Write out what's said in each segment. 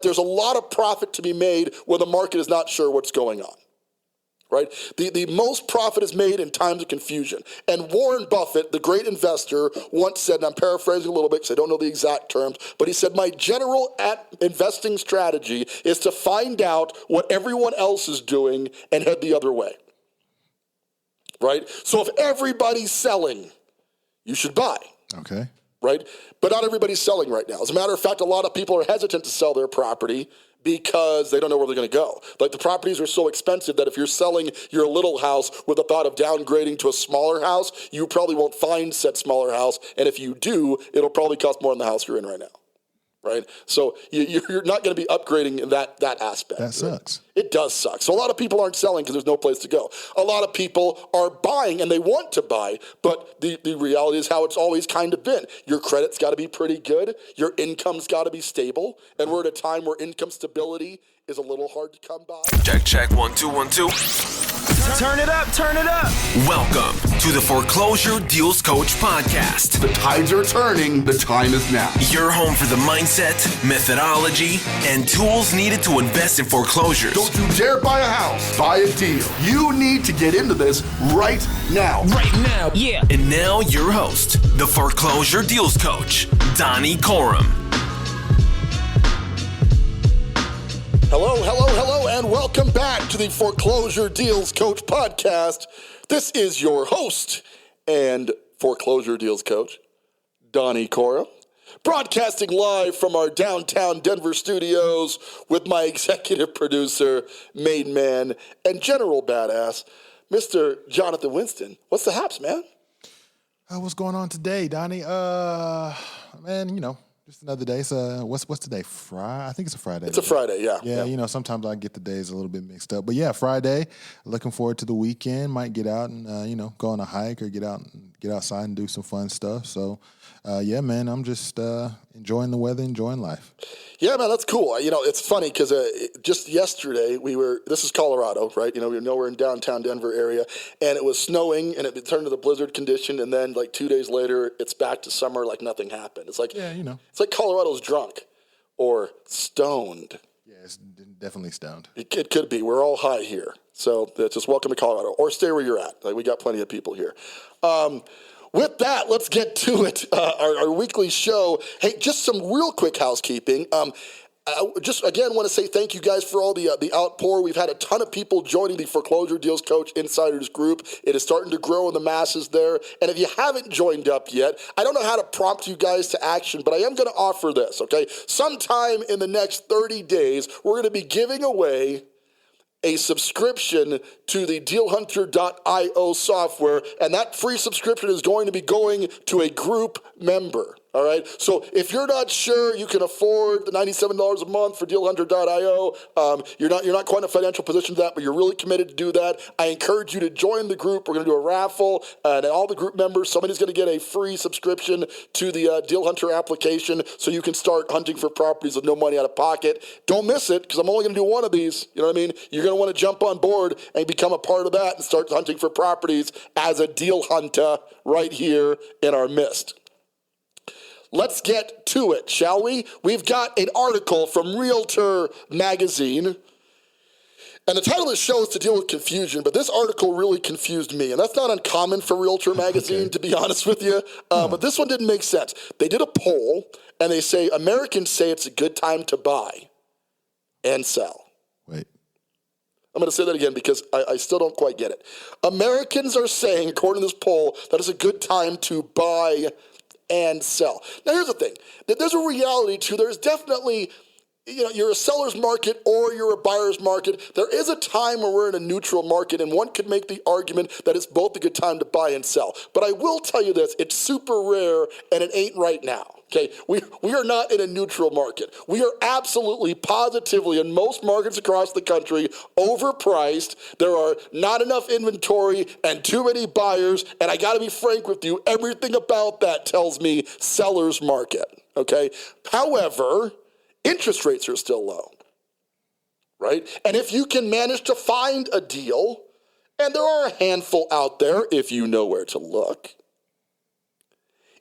There's a lot of profit to be made when the market is not sure what's going on. Right? The most profit is made in times of confusion. And Warren Buffett, the great investor, once said, and I'm paraphrasing a little bit because I don't know the exact terms, but he said, my general investing strategy is to find out what everyone else is doing and head the other way. Right? So if everybody's selling, you should buy. Okay. Right? But not everybody's selling right now. As a matter of fact, a lot of people are hesitant to sell their property because they don't know where they're going to go. Like, the properties are so expensive that if you're selling your little house with the thought of downgrading to a smaller house, you probably won't find said smaller house. And if you do, it'll probably cost more than the house you're in right now. Right? So you're not going to be upgrading in that aspect. That sucks. Right? It does suck. So a lot of people aren't selling because there's no place to go. A lot of people are buying and they want to buy, but the reality is how it's always kind of been. Your credit's got to be pretty good. Your income's got to be stable. And we're at a time where income stability is a little hard to come by. Check, 1 2 1 2. Turn it up. Welcome to the Foreclosure Deals Coach podcast. The tides are turning. The time is now. Your home for the mindset, methodology, and tools needed to invest in foreclosures. Don't you dare buy a house. Buy a deal. You need to get into this right now. Yeah. And now your host, the Foreclosure Deals Coach, Donnie Corum. Hello, and welcome back to the Foreclosure Deals Coach podcast. This is your host and Foreclosure Deals Coach, Donnie Corum, broadcasting live from our downtown Denver studios with my executive producer, main man, and general badass, Mr. Jonathan Winston. What's the haps, man? What's going on today, Donnie? Man, just another day. So what's today? Friday? I think it's a Friday. It's a Friday, yeah. Yeah, sometimes I get the days a little bit mixed up. But yeah, Friday. Looking forward to the weekend. Might get out and go on a hike or get outside and do some fun stuff. So yeah, man, I'm just enjoying the weather, enjoying life. Yeah, man, that's cool. It's funny because just yesterday this is Colorado, right? We're in downtown Denver area, and it was snowing, and it turned to the blizzard condition, and then like 2 days later, it's back to summer like nothing happened. It's like, it's like Colorado's drunk or stoned. Yeah, it's definitely stoned. It could be. We're all high here. So just welcome to Colorado, or stay where you're at. Like, we got plenty of people here. With that, let's get to it. Our weekly show. Hey, just some real quick housekeeping. I just, again, want to say thank you guys for all the outpour. We've had a ton of people joining the Foreclosure Deals Coach Insiders group. It is starting to grow in the masses there. And if you haven't joined up yet, I don't know how to prompt you guys to action, but I am going to offer this, okay? Sometime in the next 30 days, we're going to be giving away a subscription to the dealhunter.io software, and that free subscription is going to be going to a group member. All right. So if you're not sure you can afford the $97 a month for dealhunter.io, you're not quite in a financial position to that, but you're really committed to do that, I encourage you to join the group. We're going to do a raffle, and all the group members, somebody's going to get a free subscription to the Deal Hunter application so you can start hunting for properties with no money out of pocket. Don't miss it, because I'm only going to do one of these. You know what I mean? You're going to want to jump on board and become a part of that and start hunting for properties as a deal hunter right here in our midst. Let's get to it, shall we? We've got an article from Realtor Magazine, and the title of the show is To Deal with Confusion, but this article really confused me, and that's not uncommon for Realtor Magazine, to be honest with you, but this one didn't make sense. They did a poll, and they say Americans say it's a good time to buy and sell. Wait. I'm going to say that again because I still don't quite get it. Americans are saying, according to this poll, that it's a good time to buy and sell. Now, here's the thing. There's a reality to there's definitely, you're a seller's market or you're a buyer's market. There is a time where we're in a neutral market, and one could make the argument that it's both a good time to buy and sell. But I will tell you this, it's super rare, and it ain't right now. Okay, we are not in a neutral market. We are absolutely, positively, in most markets across the country, overpriced. There are not enough inventory and too many buyers. And I got to be frank with you, everything about that tells me seller's market. Okay, however, interest rates are still low, right? And if you can manage to find a deal, and there are a handful out there if you know where to look,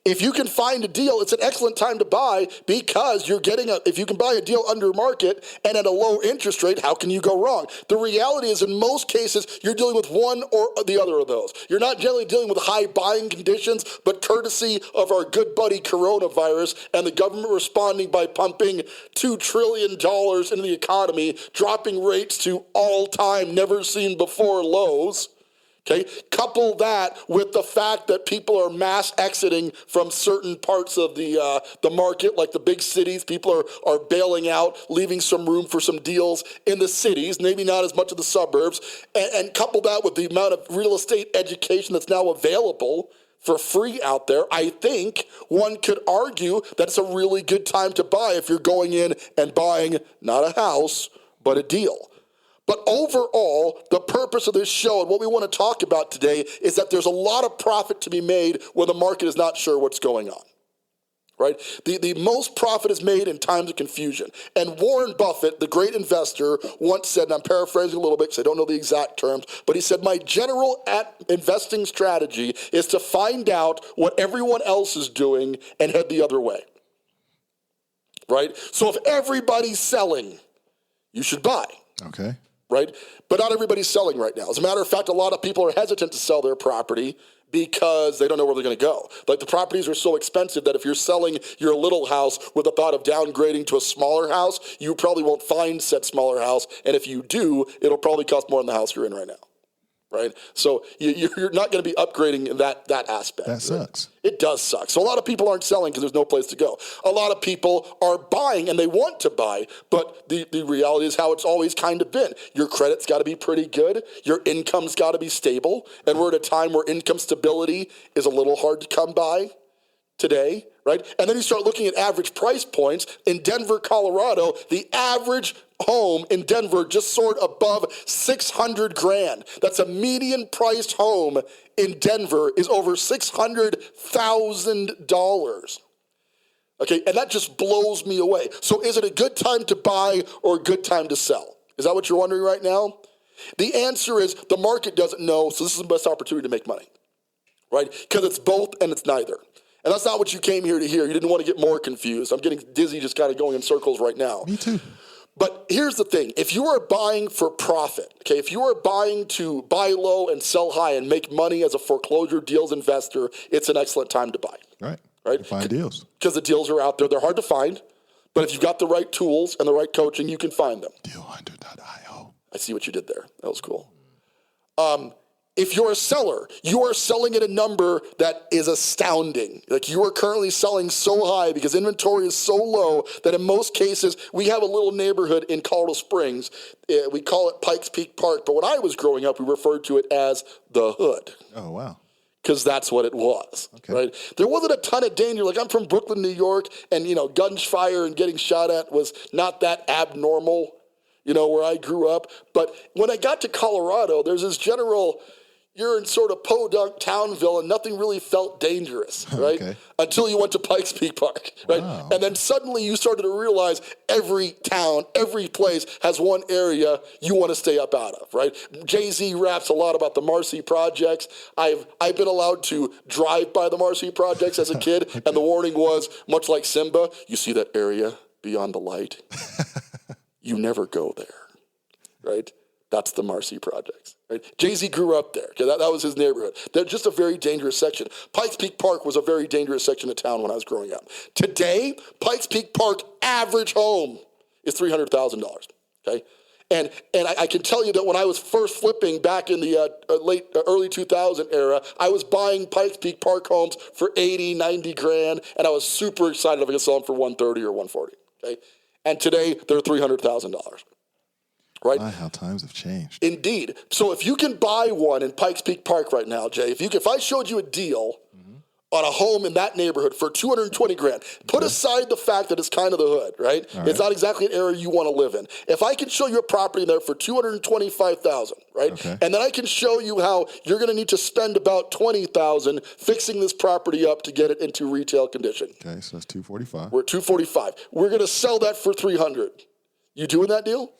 If you can find a deal, it's an excellent time to buy because you're getting if you can buy a deal under market and at a low interest rate, how can you go wrong? The reality is in most cases, you're dealing with one or the other of those. You're not generally dealing with high buying conditions, but courtesy of our good buddy coronavirus and the government responding by pumping $2 trillion into the economy, dropping rates to all-time, never-seen-before lows. Okay, couple that with the fact that people are mass exiting from certain parts of the market, like the big cities. People are bailing out, leaving some room for some deals in the cities, maybe not as much of the suburbs. And couple that with the amount of real estate education that's now available for free out there. I think one could argue that it's a really good time to buy if you're going in and buying not a house, but a deal. But overall, the purpose of this show and what we want to talk about today is that there's a lot of profit to be made when the market is not sure what's going on, right? The most profit is made in times of confusion. And Warren Buffett, the great investor, once said, and I'm paraphrasing a little bit because I don't know the exact terms, but he said, my general investing strategy is to find out what everyone else is doing and head the other way, right? So if everybody's selling, you should buy. Okay. Right? But not everybody's selling right now. As a matter of fact, a lot of people are hesitant to sell their property because they don't know where they're going to go. Like the properties are so expensive that if you're selling your little house with the thought of downgrading to a smaller house, you probably won't find said smaller house. And if you do, it'll probably cost more than the house you're in right now. Right? So you're not going to be upgrading that aspect. That sucks. Right? It does suck. So a lot of people aren't selling because there's no place to go. A lot of people are buying and they want to buy, but the reality is how it's always kind of been. Your credit's got to be pretty good. Your income's got to be stable. And we're at a time where income stability is a little hard to come by today, right? And then you start looking at average price points. In Denver, Colorado, the average home in Denver just soared above $600,000. That's a median priced home in Denver is over $600,000. Okay, and that just blows me away. So is it a good time to buy or a good time to sell? Is that what you're wondering right now? The answer is the market doesn't know, so this is the best opportunity to make money, right? Because it's both and it's neither. And that's not what you came here to hear. You didn't want to get more confused. I'm getting dizzy just kind of going in circles right now. Me too. But here's the thing. If you are buying for profit, okay, if you are buying to buy low and sell high and make money as a foreclosure deals investor, it's an excellent time to buy. Right. Right? Find deals. Because the deals are out there. They're hard to find. But if you've got the right tools and the right coaching, you can find them. Dealhunter.io. I see what you did there. That was cool. If you're a seller, you are selling at a number that is astounding. Like you are currently selling so high because inventory is so low that in most cases, we have a little neighborhood in Colorado Springs. We call it Pikes Peak Park. But when I was growing up, we referred to it as the Hood. Oh, wow. Because that's what it was, okay. Right? There wasn't a ton of danger. Like I'm from Brooklyn, New York, and gunfire and getting shot at was not that abnormal, where I grew up. But when I got to Colorado, there's this general, you're in sort of podunk Townville and nothing really felt dangerous, right? Okay. Until you went to Pikes Peak Park, right? Wow. And then suddenly you started to realize every town, every place has one area you want to stay up out of, right? Jay-Z raps a lot about the Marcy Projects. I've been allowed to drive by the Marcy Projects as a kid, okay. And the warning was, much like Simba, you see that area beyond the light? You never go there, right? That's the Marcy Projects, right? Jay-Z grew up there. Okay, that was his neighborhood. They're just a very dangerous section. Pikes Peak Park was a very dangerous section of town when I was growing up. Today, Pikes Peak Park average home is $300,000, okay? And I can tell you that when I was first flipping back in the early 2000 era, I was buying Pikes Peak Park homes for 80, 90 grand, and I was super excited if I could sell them for 130 or 140, okay? And today, they're $300,000. Right? My, how times have changed. Indeed. So if you can buy one in Pikes Peak Park right now, Jay, if I showed you a deal on a home in that neighborhood for 220 grand, put aside the fact that it's kind of the Hood, right? It's not exactly an area you want to live in. If I can show you a property there for $225,000, right? Okay. And then I can show you how you're going to need to spend about $20,000 fixing this property up to get it into retail condition. Okay, so that's $245. We're at $245. We're going to sell that for $300. You doing that deal?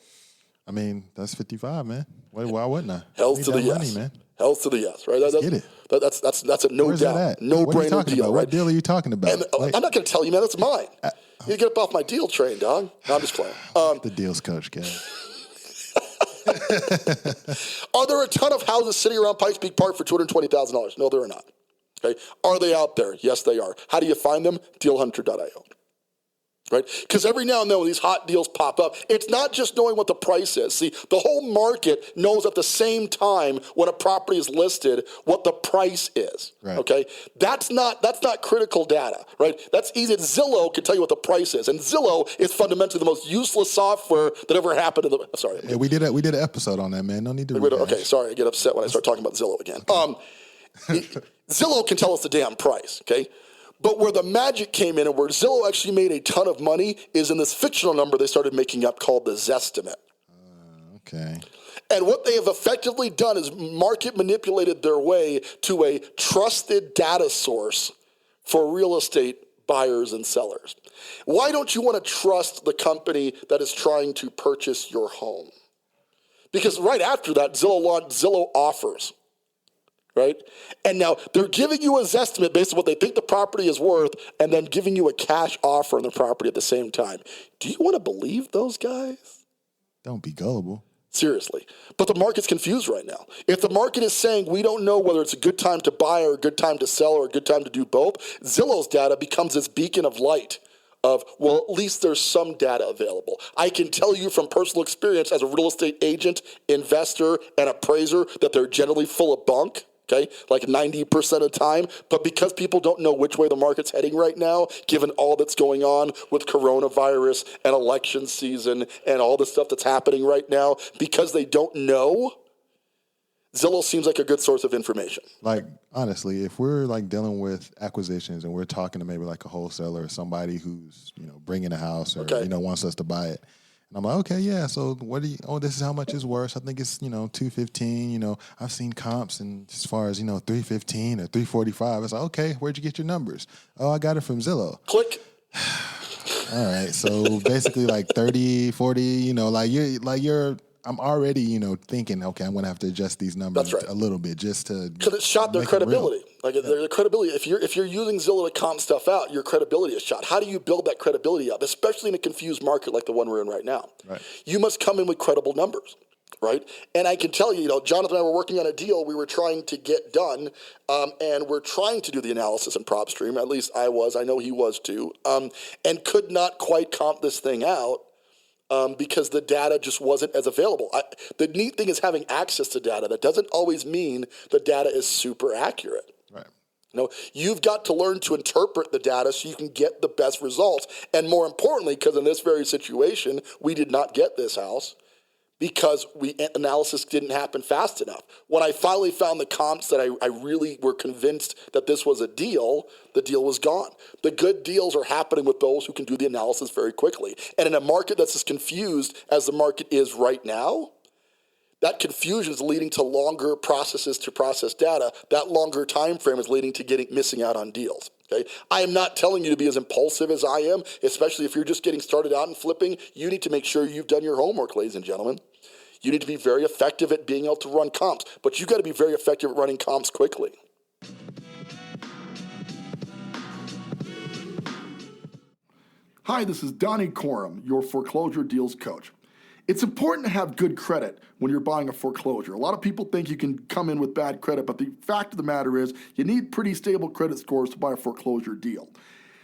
I mean, that's $55, man. Why wouldn't I? Hells to the yes. Money, man. Hells to the yes, right? Get it. That's a no Where's doubt, that at? no What are you brainer talking deal, about? right? What deal are you talking about? And I'm not going to tell you, man. That's mine. You get up off my deal train, dog. No, I'm just playing. The deals coach, guys. Are there a ton of houses sitting around Pikes Peak Park for $220,000? No, there are not. Okay. Are they out there? Yes, they are. How do you find them? Dealhunter.io. Right? Because every now and then when these hot deals pop up, it's not just knowing what the price is. See, the whole market knows at the same time when a property is listed what the price is. Right. Okay? That's not critical data, right? That's easy. Zillow can tell you what the price is. And Zillow is fundamentally the most useless software that ever happened to the sorry. Yeah, we did an episode on that, man. No need to Okay, sorry, I get upset when I start talking about Zillow again. Zillow can tell us the damn price, okay? But where the magic came in and where Zillow actually made a ton of money is in this fictional number they started making up called the Zestimate. Okay. And what they have effectively done is market manipulated their way to a trusted data source for real estate buyers and sellers. Why don't you want to trust the company that is trying to purchase your home? Because right after that, Zillow launched Zillow Offers. Right? And now they're giving you a Zestimate based on what they think the property is worth and then giving you a cash offer on the property at the same time. Do you want to believe those guys? Don't be gullible. Seriously. But the market's confused right now. If the market is saying we don't know whether it's a good time to buy or a good time to sell or a good time to do both, Zillow's data becomes this beacon of light of, well, at least there's some data available. I can tell you from personal experience as a real estate agent, investor, and appraiser that they're generally full of bunk. Okay, like 90% of the time. But because people don't know which way the market's heading right now, given all that's going on with coronavirus and election season and all the stuff that's happening right now, because they don't know, Zillow seems like a good source of information. Like, honestly, if we're like dealing with acquisitions and we're talking to maybe like a wholesaler or somebody who's, bringing a house or, wants us to buy it. And I'm like, okay, yeah. So this is how much it's worth. I think it's, $215. I've seen comps and as far as, $315 or $345. It's like, okay, where'd you get your numbers? Oh, I got it from Zillow. Click. All right. So basically like 30, 40, I'm already, thinking, okay, I'm going to have to adjust these numbers a little bit just to. Because it shot their credibility. Their credibility. If you're using Zillow to comp stuff out, your credibility is shot. How do you build that credibility up, especially in a confused market like the one we're in right now? Right. You must come in with credible numbers. Right. And I can tell you, Jonathan and I were working on a deal we were trying to get done, and we're trying to do the analysis in PropStream. At least I was. I know he was too. And could not quite comp this thing out. Because the data just wasn't as available. The neat thing is having access to data. That doesn't always mean the data is super accurate. Right. You've got to learn to interpret the data so you can get the best results. And more importantly, because in this very situation, we did not get this house because analysis didn't happen fast enough. When I finally found the comps that I really were convinced that this was a deal, the deal was gone. The good deals are happening with those who can do the analysis very quickly. And in a market that's as confused as the market is right now, that confusion is leading to longer processes to process data. That longer time frame is leading to missing out on deals. Okay? I am not telling you to be as impulsive as I am, especially if you're just getting started out in flipping. You need to make sure you've done your homework, ladies and gentlemen. You need to be very effective at being able to run comps, but you've got to be very effective at running comps quickly. Hi, this is Donnie Corum, your foreclosure deals coach. It's important to have good credit when you're buying a foreclosure. A lot of people think you can come in with bad credit, but the fact of the matter is you need pretty stable credit scores to buy a foreclosure deal.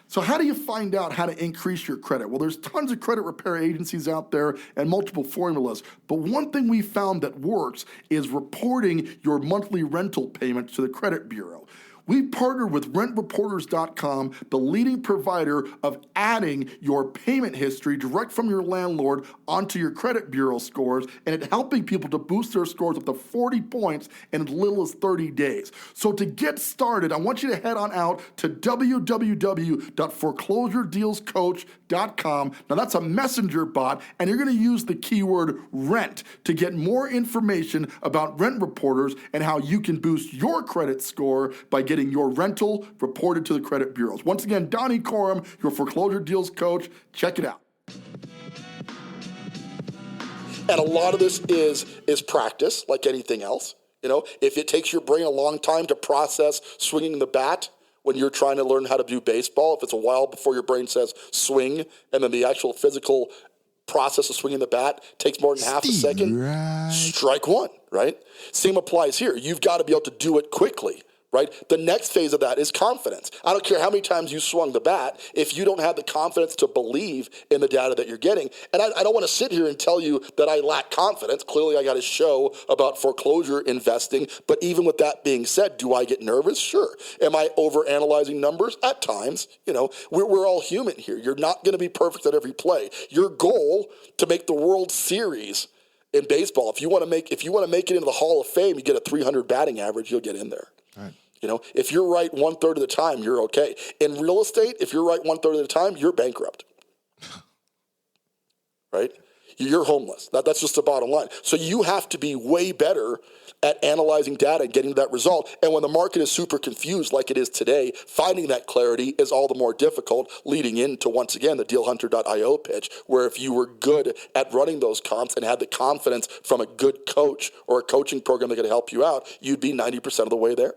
So how do you find out how to increase your credit? Well, there's tons of credit repair agencies out there and multiple formulas, but one thing we found that works is reporting your monthly rental payments to the credit bureau. We've partnered with rentreporters.com, the leading provider of adding your payment history direct from your landlord onto your credit bureau scores, and it's helping people to boost their scores up to 40 points in as little as 30 days. So to get started, I want you to head on out to www.foreclosuredealscoach.com. Now that's a messenger bot, and you're going to use the keyword rent to get more information about Rent Reporters and how you can boost your credit score by getting your rental reported to the credit bureaus. Once again, Donnie Corum, your foreclosure deals coach. Check it out. And a lot of this is practice, like anything else. If it takes your brain a long time to process swinging the bat when you're trying to learn how to do baseball, if it's a while before your brain says swing, and then the actual physical process of swinging the bat takes more than half a second, strike one, right? Same applies here. You've got to be able to do it quickly, right? The next phase of that is confidence. I don't care how many times you swung the bat, if you don't have the confidence to believe in the data that you're getting. And I don't want to sit here and tell you that I lack confidence. Clearly, I got a show about foreclosure investing. But even with that being said, do I get nervous? Sure. Am I overanalyzing numbers? At times. We're all human here. You're not going to be perfect at every play. Your goal to make the World Series in baseball, if you want to make it into the Hall of Fame, you get a 300 batting average, you'll get in there. Right. If you're right 1/3 of the time, you're okay. In real estate, if you're right 1/3 of the time, you're bankrupt. Right? You're homeless. That's just the bottom line. So you have to be way better at analyzing data and getting to that result. And when the market is super confused like it is today, finding that clarity is all the more difficult, leading into, once again, the dealhunter.io pitch, where if you were good at running those comps and had the confidence from a good coach or a coaching program that could help you out, you'd be 90% of the way there.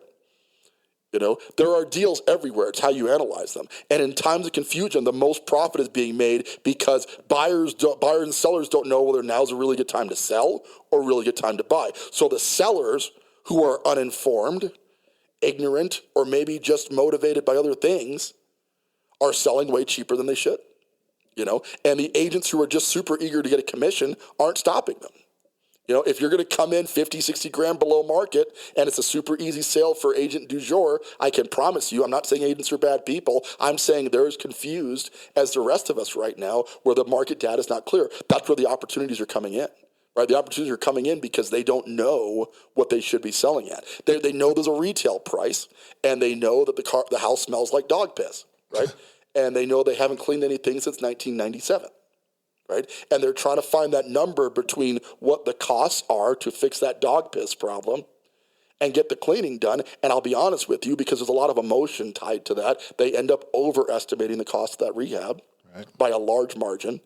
There are deals everywhere. It's how you analyze them. And in times of confusion, the most profit is being made because buyers and sellers don't know whether now's a really good time to sell or a really good time to buy. So the sellers who are uninformed, ignorant, or maybe just motivated by other things are selling way cheaper than they should. And the agents who are just super eager to get a commission aren't stopping them. If you're going to come in 50, 60 grand below market and it's a super easy sale for agent du jour, I can promise you, I'm not saying agents are bad people. I'm saying they're as confused as the rest of us right now where the market data is not clear. That's where the opportunities are coming in. Right? The opportunities are coming in because they don't know what they should be selling at. They know there's a retail price and they know that the house smells like dog piss, right? And they know they haven't cleaned anything since 1997. Right? And they're trying to find that number between what the costs are to fix that dog piss problem and get the cleaning done. And I'll be honest with you, because there's a lot of emotion tied to that, they end up overestimating the cost of that rehab by a large margin.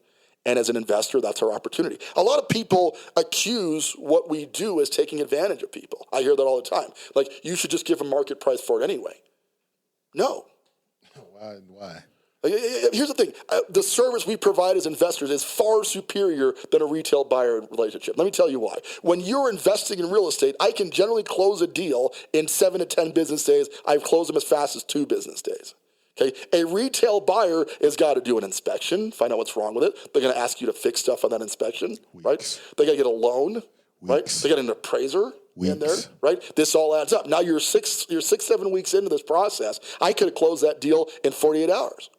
And as an investor, that's our opportunity. A lot of people accuse what we do as taking advantage of people. I hear that all the time. Like, you should just give a market price for it anyway. No. Why? Here's the thing. The service we provide as investors is far superior than a retail buyer relationship. Let me tell you why. When you're investing in real estate, I can generally close a deal in 7 to 10 business days. I've closed them as fast as 2 business days. Okay? A retail buyer has got to do an inspection, find out what's wrong with it. They're going to ask you to fix stuff on that inspection, right? They got to get a loan, right? They got an appraiser in there, right? This all adds up. Now you're 6-7 weeks into this process. I could have closed that deal in 48 hours.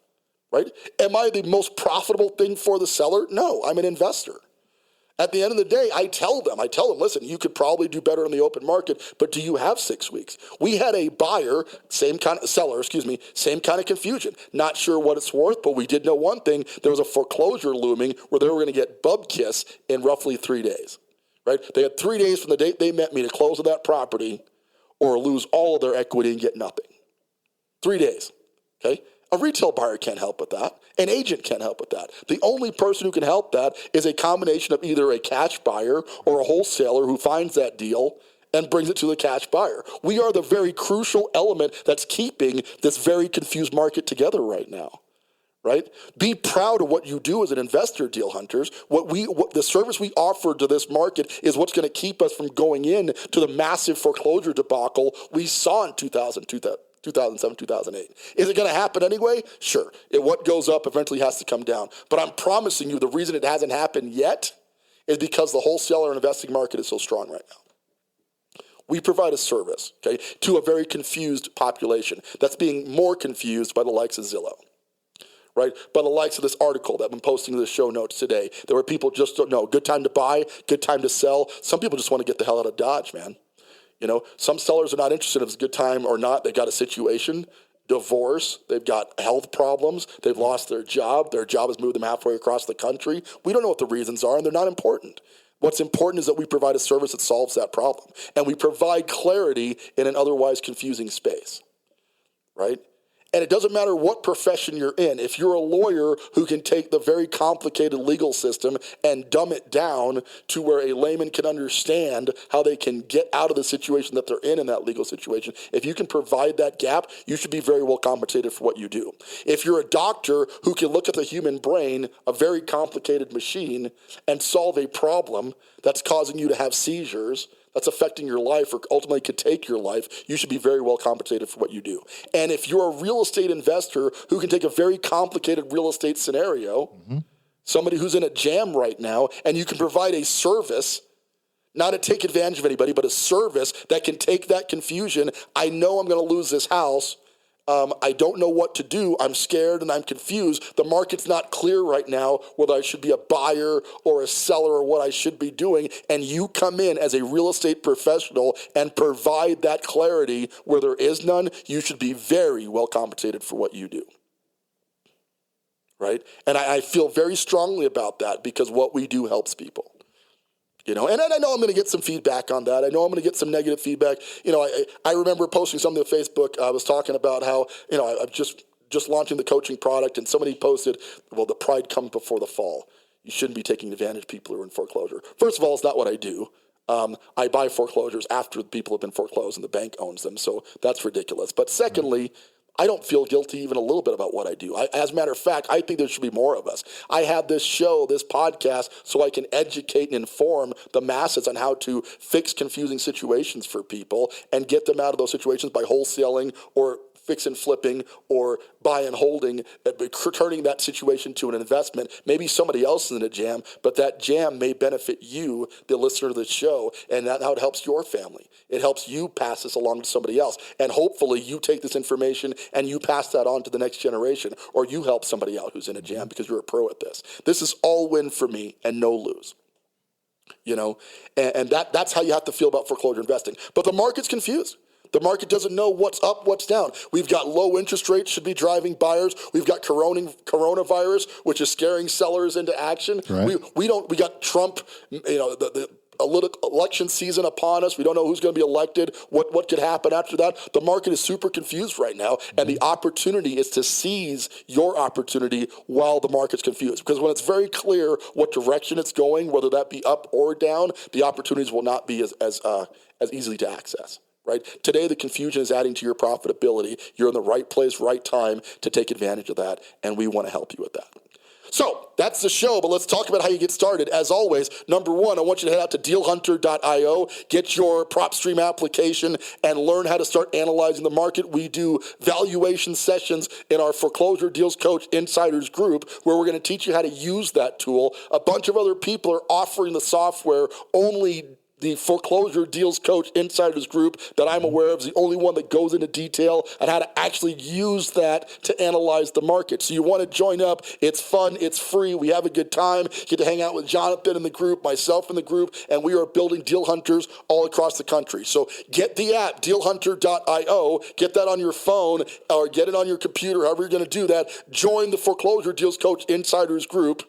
Right? Am I the most profitable thing for the seller? No, I'm an investor. At the end of the day, I tell them, listen, you could probably do better in the open market, but do you have 6 weeks? We had a buyer, same kind of confusion. Not sure what it's worth, but we did know one thing. There was a foreclosure looming where they were going to get bub kiss in roughly 3 days. Right? They had 3 days from the date they met me to close on that property or lose all of their equity and get nothing. 3 days. Okay? A retail buyer can't help with that. An agent can't help with that. The only person who can help that is a combination of either a cash buyer or a wholesaler who finds that deal and brings it to the cash buyer. We are the very crucial element that's keeping this very confused market together right now. Right? Be proud of what you do as an investor, Deal Hunters. The service we offer to this market is what's going to keep us from going in to the massive foreclosure debacle we saw in 2007, 2008. Is it going to happen anyway? Sure. What goes up eventually has to come down. But I'm promising you the reason it hasn't happened yet is because the wholesaler and investing market is so strong right now. We provide a service, okay, to a very confused population that's being more confused by the likes of Zillow. Right? By the likes of this article that I've been posting in the show notes today, there were people just don't know. Good time to buy, good time to sell. Some people just want to get the hell out of Dodge, man. Some sellers are not interested if it's a good time or not. They got a situation, divorce, they've got health problems, they've lost their job has moved them halfway across the country. We don't know what the reasons are, and they're not important. What's important is that we provide a service that solves that problem, and we provide clarity in an otherwise confusing space, right? And it doesn't matter what profession you're in. If you're a lawyer who can take the very complicated legal system and dumb it down to where a layman can understand how they can get out of the situation that they're in that legal situation, if you can provide that gap, you should be very well compensated for what you do. If you're a doctor who can look at the human brain, a very complicated machine, and solve a problem that's causing you to have seizures, that's affecting your life or ultimately could take your life, you should be very well compensated for what you do. And if you're a real estate investor who can take a very complicated real estate scenario, somebody who's in a jam right now, and you can provide a service, not to take advantage of anybody, but a service that can take that confusion. I know I'm going to lose this house. I don't know what to do. I'm scared and I'm confused. The market's not clear right now whether I should be a buyer or a seller or what I should be doing. And you come in as a real estate professional and provide that clarity where there is none. You should be very well compensated for what you do. Right? And I feel very strongly about that because what we do helps people. And I know I'm going to get some feedback on that. I know I'm going to get some negative feedback. I remember posting something to Facebook. I was talking about how, I'm just launching the coaching product, and somebody posted, well, the pride comes before the fall. You shouldn't be taking advantage of people who are in foreclosure. First of all, it's not what I do. I buy foreclosures after the people have been foreclosed and the bank owns them, so that's ridiculous. But secondly, I don't feel guilty even a little bit about what I do. As a matter of fact, I think there should be more of us. I have this show, this podcast, so I can educate and inform the masses on how to fix confusing situations for people and get them out of those situations by wholesaling or fix and flipping or buy and holding, turning that situation to an investment. Maybe somebody else is in a jam, but that jam may benefit you, the listener of the show, and that's how it helps your family. It helps you pass this along to somebody else. And hopefully you take this information and you pass that on to the next generation, or you help somebody out who's in a jam because you're a pro at this. This is all win for me and no lose. And that's how you have to feel about foreclosure investing. But the market's confused. The market doesn't know what's up, what's down. We've got low interest rates should be driving buyers. We've got coronavirus, which is scaring sellers into action. Right. We got Trump, the election season upon us. We don't know who's going to be elected, what could happen after that. The market is super confused right now, and the opportunity is to seize your opportunity while the market's confused. Because when it's very clear what direction it's going, whether that be up or down, the opportunities will not be as easily to access. Right? Today, the confusion is adding to your profitability. You're in the right place, right time to take advantage of that, and we want to help you with that. So that's the show, but let's talk about how you get started. As always, number one, I want you to head out to dealhunter.io, get your PropStream application, and learn how to start analyzing the market. We do valuation sessions in our Foreclosure Deals Coach Insiders group, where we're going to teach you how to use that tool. A bunch of other people are offering the software. Only the Foreclosure Deals Coach Insiders group that I'm aware of is the only one that goes into detail on how to actually use that to analyze the market. So you want to join up. It's fun. It's free. We have a good time. You get to hang out with Jonathan in the group, myself in the group, and we are building deal hunters all across the country. So get the app, dealhunter.io. Get that on your phone or get it on your computer, however you're going to do that. Join the Foreclosure Deals Coach Insiders group.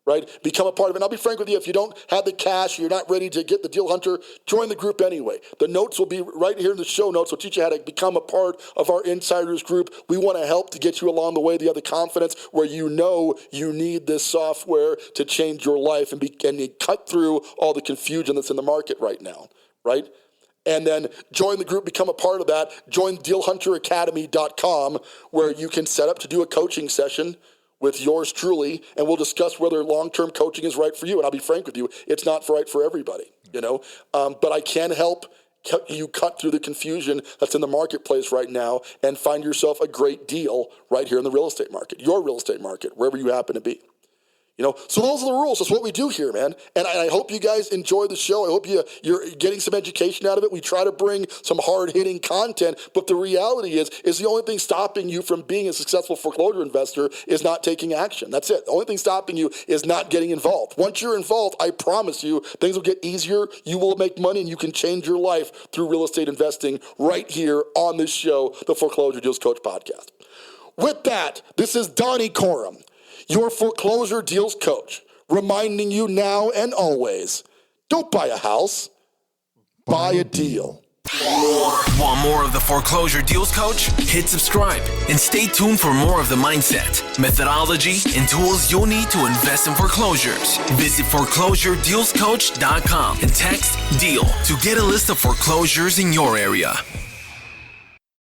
Right? Become a part of it. And I'll be frank with you, if you don't have the cash, you're not ready to get the Deal Hunter, join the group anyway. The notes will be right here in the show notes. We'll teach you how to become a part of our Insiders group. We want to help to get you along the way, the other confidence where you know you need this software to change your life and cut through all the confusion that's in the market right now, right? And then join the group, become a part of that. Join dealhunteracademy.com where you can set up to do a coaching session with yours truly, and we'll discuss whether long-term coaching is right for you. And I'll be frank with you, it's not right for everybody, but I can help you cut through the confusion that's in the marketplace right now and find yourself a great deal right here in the real estate market, your real estate market, wherever you happen to be. So those are the rules. That's what we do here, man. And I hope you guys enjoy the show. I hope you're getting some education out of it. We try to bring some hard-hitting content, but the reality is the only thing stopping you from being a successful foreclosure investor is not taking action. That's it. The only thing stopping you is not getting involved. Once you're involved, I promise you, things will get easier. You will make money, and you can change your life through real estate investing right here on this show, the Foreclosure Deals Coach Podcast. With that, this is Donnie Coram, your foreclosure deals coach, reminding you now and always, don't buy a house, buy a deal. Want more of the Foreclosure Deals Coach? Hit subscribe and stay tuned for more of the mindset, methodology, and tools you'll need to invest in foreclosures. Visit foreclosuredealscoach.com and text DEAL to get a list of foreclosures in your area.